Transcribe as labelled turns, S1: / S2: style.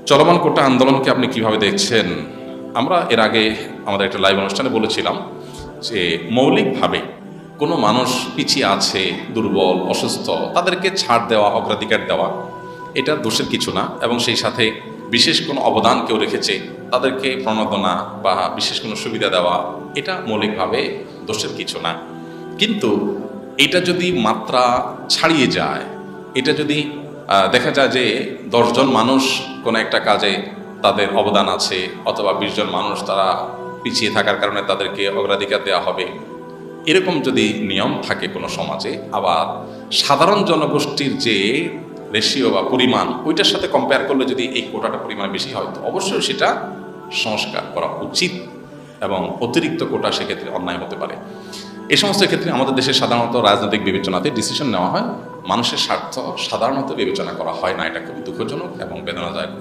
S1: চলমান কোটা আন্দোলনকে আপনি কিভাবে দেখছেন? আমরা এর আগে আমাদের একটা লাইভ অনুষ্ঠানে বলেছিলাম যে মৌলিকভাবে কোনো মানুষ পিছিয়ে আছে, দুর্বল, অসুস্থ, তাদেরকে ছাড় দেওয়া, অগ্রাধিকার দেওয়া এটা দোষের কিছু না, এবং সেই সাথে বিশেষ কোনো অবদান কেউ রেখেছে তাদেরকে প্রণোদনা বা বিশেষ কোনো সুবিধা দেওয়া এটা মৌলিকভাবে দোষের কিছু না। কিন্তু এটা যদি মাত্রা ছাড়িয়ে যায়, এটা যদি দেখা যায় যে 10 জন মানুষ কোনো একটা কাজে তাদের অবদান আছে, অথবা 20 জন মানুষ তারা পিছিয়ে থাকার কারণে তাদেরকে অগ্রাধিকার দেওয়া হবে, এরকম যদি নিয়ম থাকে কোনো সমাজে, আবার সাধারণ জনগোষ্ঠীর যে রেশিও বা পরিমাণ ওইটার সাথে কম্পেয়ার করলে যদি এই কোটাটা পরিমাণ বেশি হয়, তো অবশ্যই সেটা সংস্কার করা উচিত, এবং অতিরিক্ত কোটা সেক্ষেত্রে অন্যায় হতে পারে। এই সমস্ত ক্ষেত্রে আমাদের দেশে সাধারণত রাজনৈতিক বিবেচনাতে ডিসিশন নেওয়া হয়, মানুষের স্বার্থ সাধারণত বিবেচনা করা হয় না। এটা খুবই দুঃখজনক এবং বেদনাদায়ক।